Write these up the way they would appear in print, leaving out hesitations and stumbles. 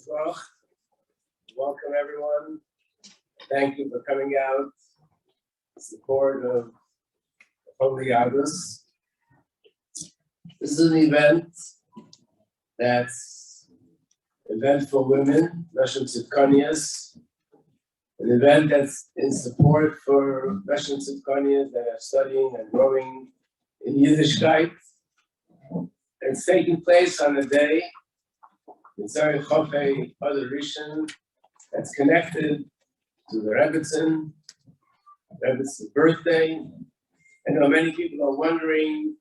Welcome everyone. Thank you for coming out in support of Machon LYahadus. This is an event that's an event for women, Machon LYahadus, an event that's in support for Machon LYahadus that are studying and growing in Yiddishkeit. It's taking place on a day Motzei Shabbos Adar that's connected to the Rebbetzin, Rebbetz's birthday. I know many people are wondering,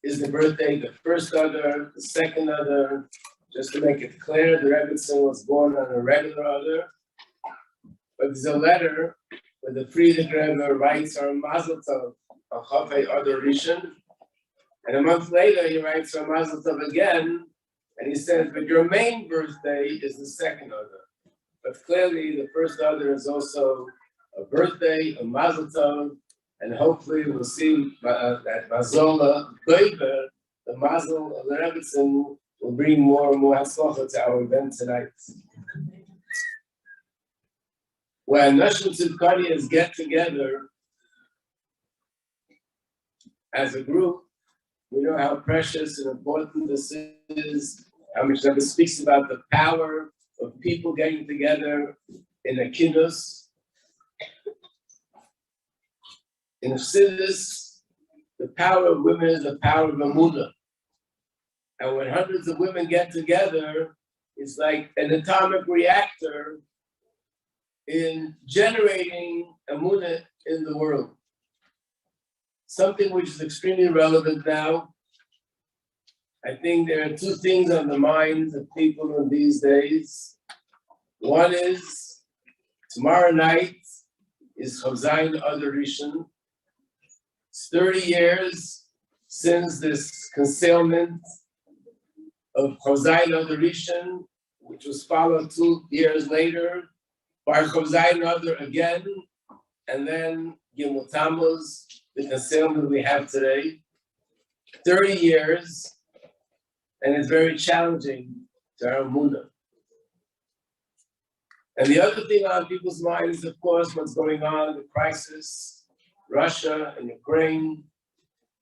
is the birthday the first Adar, the second Adar? Just to make it clear, the Rebbetzin was born on a regular Adar, but there's a letter where the Friedrich Rebbe writes our Mazel Tov on Shabbos Adar Rishon, and a month later he writes our Mazel Tov again. And he says, but your main birthday is the second Adar. But clearly, the first Adar is also a birthday, a Mazel Tov, and hopefully we'll see that Mazola, the Mazel of the Rebbetzin, will bring more and more hatzlacha to our event tonight. When Machon LYahadus get together as a group, we know how precious and important this is, how much Rebbe speaks about the power of people getting together in a kiddus. In a Chassidus, the power of women is the power of emunah. And when hundreds of women get together, it's like an atomic reactor in generating emunah in the world. Something which is extremely relevant now. I think there are two things on the minds of people in these days. One is, tomorrow night is Chozayin Adar Rishon. It's 30 years since this concealment of Chozayin Adar Rishon, which was followed 2 years later by Chozayin Adar again, and then Gimel Tammuz, the concealment we have today. 30 years, and it's very challenging to our emunah. And the other thing on people's minds is, of course, what's going on, the crisis, Russia and Ukraine,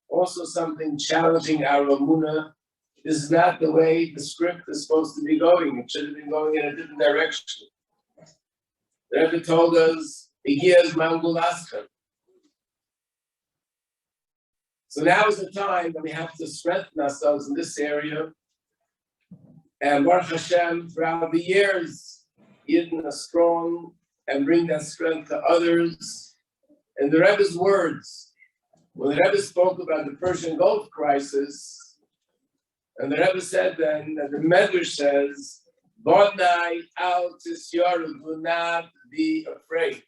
also something challenging our emunah. This is not the way the script is supposed to be going. It should have been going in a different direction. The Rebbe told us, Igiyaz Mangul Aschem. So now is the time that we have to strengthen ourselves in this area. And Baruch Hashem, throughout the years, Yidden are strong and bring that strength to others. And the Rebbe's words, when the Rebbe spoke about the Persian Gulf crisis, and the Rebbe said then, that the Medrash says, Bonai al tisyaru, do not be afraid.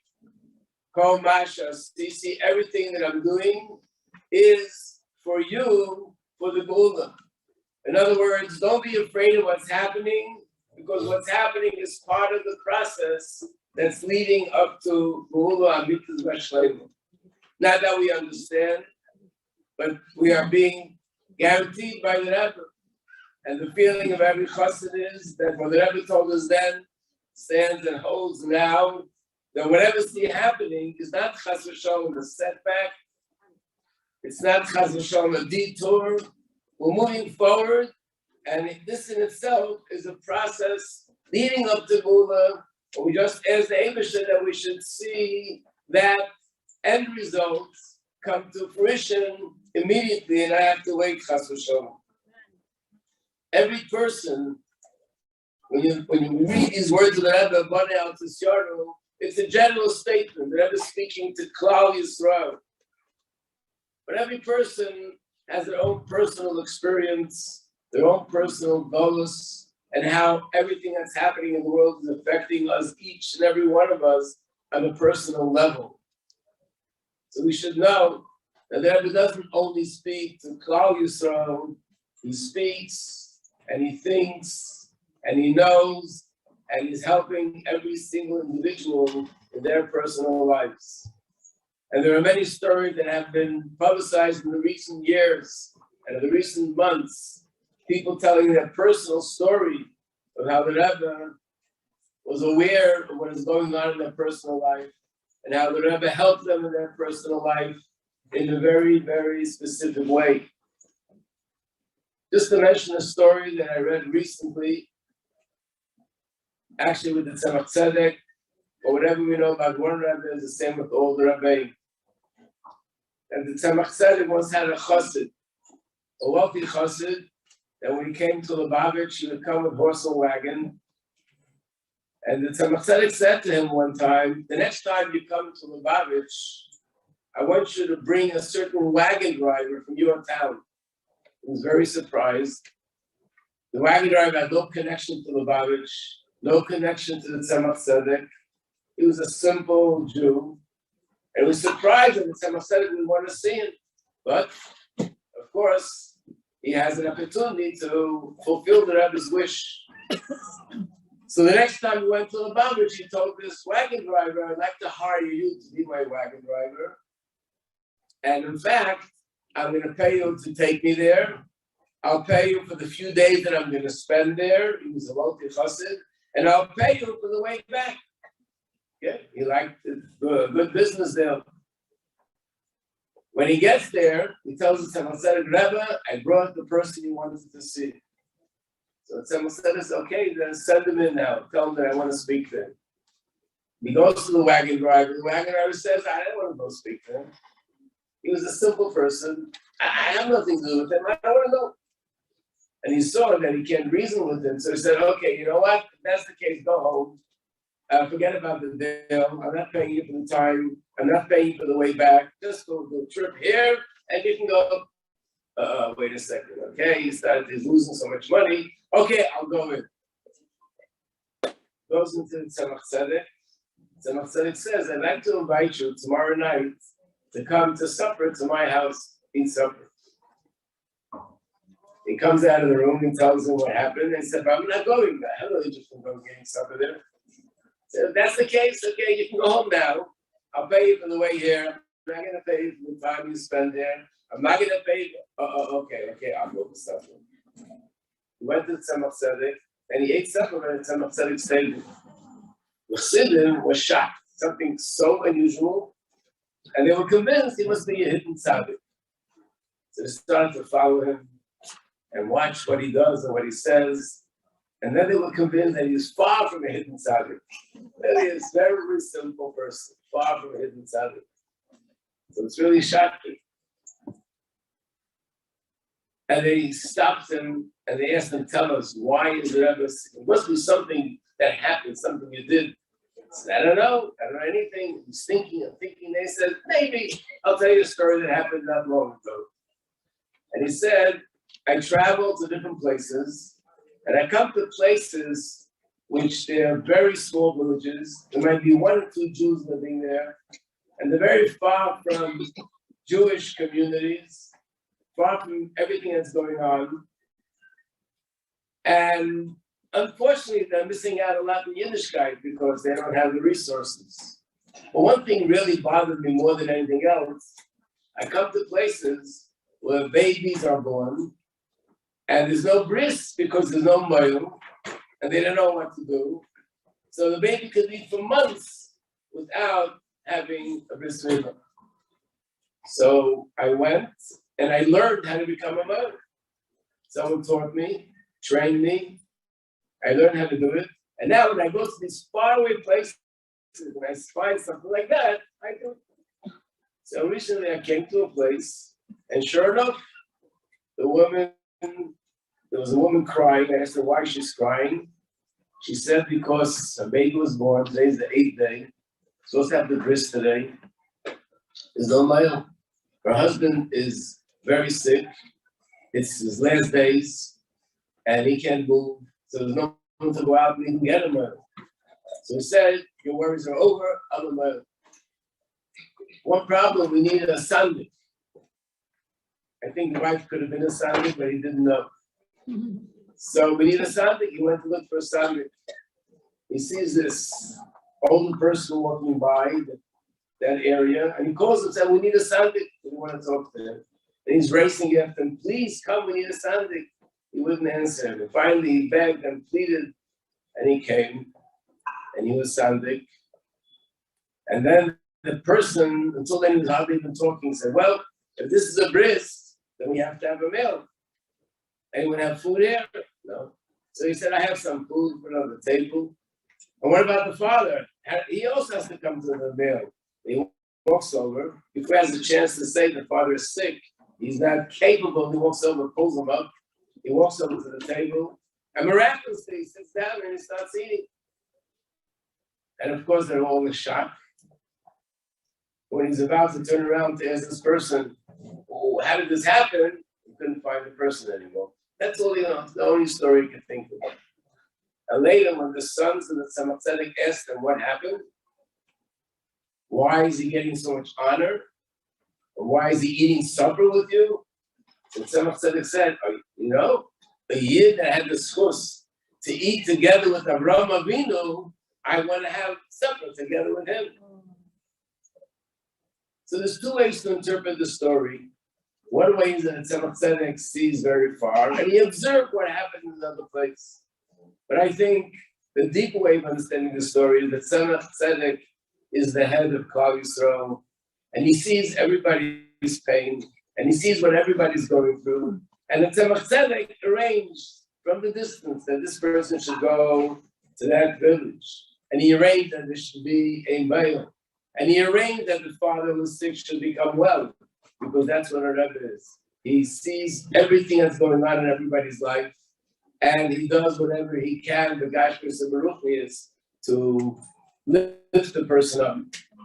Kol mashas, you see everything that I'm doing is for you, for the Geulah. In other words, don't be afraid of what's happening, because what's happening is part of the process that's leading up to Geulah Amitzvah B'Shleima. Not that we understand, but we are being guaranteed by the Rebbe. And the feeling of every chassid is that what the Rebbe told us then stands and holds now, that whatever's happening is not chas v'sholom a setback. It's not chas v'sholom a detour. We're moving forward, and this in itself is a process leading up to Geulah. We just asked the Eibusher that we should see that end results come to fruition immediately, and I have to wait chas v'sholom. Every person, when you read these words of the Rebbe, Bonai al tisyaru, it's a general statement. The Rebbe is speaking to Klal Yisrael. But every person has their own personal experience, their own personal goals, and how everything that's happening in the world is affecting us, each and every one of us, on a personal level. So we should know that the Rebbe doesn't only speak to Klal Yisrael, he speaks and he thinks and he knows and he's helping every single individual in their personal lives. And there are many stories that have been publicized in the recent years and in the recent months, people telling their personal story of how the Rebbe was aware of what is going on in their personal life and how the Rebbe helped them in their personal life in a very, very specific way. Just to mention a story that I read recently, actually with the Tzemach Tzedek, or whatever we know about one Rebbe is the same with all the Rebbe. And the Tzemach Tzedek once had a chassid, a wealthy chassid, that when he came to Lubavitch, he would come with horse and wagon. And the Tzemach Tzedek said to him one time, the next time you come to Lubavitch, I want you to bring a certain wagon driver from your town. He was very surprised. The wagon driver had no connection to Lubavitch, no connection to the Tzemach Tzedek. He was a simple Jew. And he was surprised that the Tzemach Tzedek would want to see him. But, of course, he has an opportunity to fulfill the Rebbe's wish. So the next time he went to Lubavitch, he told this wagon driver, I'd like to hire you to be my wagon driver. And in fact, I'm going to pay you to take me there. I'll pay you for the few days that I'm going to spend there. He was a wealthy chassid. And I'll pay you for the way back. Yeah, he liked it. Good business there. When he gets there, he tells the Tzemach Tzedek, Rebbe, I brought the person you wanted to see. So the Tzemach Tzedek says, okay, then send him in now. Tell him that I want to speak to him. He goes to the wagon driver. The wagon driver says, I don't want to go speak to him. He was a simple person. I have nothing to do with him. I don't want to know. And he saw that he can't reason with him. So he said, okay, you know what? If that's the case, go home. Forget about the deal. I'm not paying you for the time. I'm not paying you for the way back. Just go do a trip here and you can go. Wait a second. Okay, he's losing so much money. Okay, I'll go in. Goes into the Tzemach Tzedek. Tzemach Tzedek says, I'd like to invite you tomorrow night to come to supper to my house, eat supper. He comes out of the room and tells him what happened. And he said, but I'm not going there. I have no interest in going getting supper there. So if that's the case, okay, you can go home now. I'll pay you for the way here. I'm not going to pay you for the time you spend there. I'm not going to pay you. Okay, I'll go for supper. He went to the Tzemach Tzedek and he ate supper at the Tzemach Tzedek's table. The Chassidim was shocked. Something so unusual. And they were convinced he must be a hidden tzaddik. So they started to follow him and watch what he does and what he says. And then they were convinced that he's far from a hidden tzaddik. That he is a very, very simple person, far from a hidden tzaddik. So it's really shocking. And they stopped him and they asked him, tell us, why is the Rebbe sick? It must be something that happened, something you did. He said, I don't know anything. He's thinking and thinking. They said, maybe I'll tell you a story that happened not long ago. And he said, I travel to different places and I come to places which they're very small villages. There might be 1 or 2 Jews living there. And they're very far from Jewish communities, far from everything that's going on. And unfortunately, they're missing out a lot in Yiddishkeit because they don't have the resources. But one thing really bothered me more than anything else, I come to places where babies are born and there's no bris because there's no moil and they don't know what to do. So the baby could live for months without having a bris mitzvah. So I went and I learned how to become a moil. Someone taught me, trained me. I learned how to do it. And now when I go to these faraway places and I find something like that, I do it. So recently I came to a place and sure enough, there was a woman crying. I asked her why she's crying. She said because her baby was born. Today's the 8th day. Supposed to have the bris today. There's no mail. Her husband is very sick. It's his last days and he can't move. So there's no one to go out and even get a mail. So he said, your worries are over, I'm a mail. One problem, we needed a Sunday. I think the wife could have been a Sunday, but he didn't know. So we need a Sunday. He went to look for a Sunday. He sees this older person walking by that area, and he calls him and says, we need a Sunday. We want to talk to him. And he's racing after him, please come, we need a Sunday. He wouldn't answer him. And finally he begged and pleaded, and he came. and he was Sandik. And then the person, until then he was hardly even talking, said, well, if this is a bris, then we have to have a meal. Anyone have food here? No. So he said, I have some food, put it on the table. And what about the father? He also has to come to the meal. He walks over. Before he has a chance to say the father is sick, he's not capable. He walks over, pulls him up. He walks over to the table. And miraculously, he sits down and he starts eating. And of course, they're all in shock. When he's about to turn around to ask this person, oh, how did this happen? He couldn't find the person anymore. That's all, the only story you can think of. And later, when the sons of the Tzemach Tzedek asked him what happened, why is he getting so much honor? Or why is he eating supper with you? So Tzemach Tzedek said, a year that had the schus to eat together with Avraham Avinu, I want to have supper together with him. So there's two ways to interpret the story. One way is that Tzemach Tzedek sees very far, and he observed what happened in another place. But I think the deeper way of understanding the story is that Tzemach Tzedek is the head of Klal Yisrael, and he sees everybody's pain, and he sees what everybody's going through. And the Tzemach Tzedek arranged from the distance that this person should go to that village. And he arranged that there should be a male. And he arranged that the father who was sick should become well, because that's what a Rebbe is. He sees everything that's going on in everybody's life, and he does whatever he can, the Gashmis and Baruch is, to lift the person up.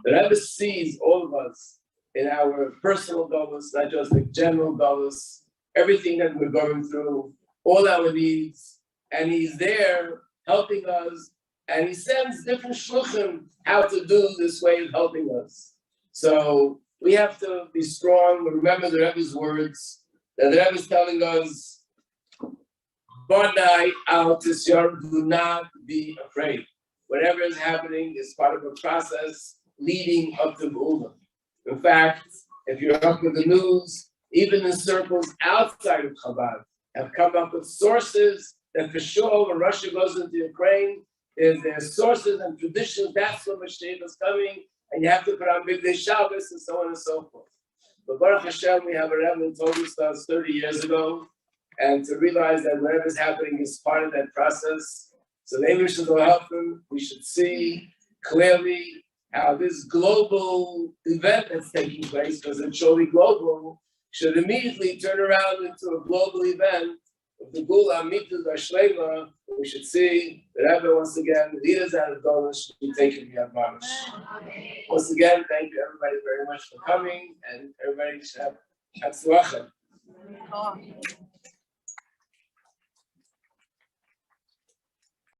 The Rebbe sees all of us in our personal dollars, not just the general dollars, everything that we're going through, all our needs, and he's there helping us, and he sends different shluchim how to do this way of helping us. So we have to be strong. Remember the Rebbe's words. That the Rebbe is telling us, Bonai al Tisyar, do not be afraid. Whatever is happening is part of a process leading up to Geula. In fact, if you're up with the news, even in circles outside of Chabad, have come up with sources that for sure when Russia goes into Ukraine, there's sources and traditions, that's when Mashiach is coming, and you have to put on Motzei Shabbos and so on and so forth. But Baruch Hashem, we have a Rebbe who told us 30 years ago, and to realize that whatever is happening is part of that process. So maybe we should go help them. We should see clearly how this global event that's taking place, because it's surely global, should immediately turn around into a global event of the Gula, Mitzvah, Shlema. We should see that Rebbe, once again, leaders out of Dolan should be taken via Mamash. Once again, thank you everybody very much for coming, and everybody should have Hatzlacha.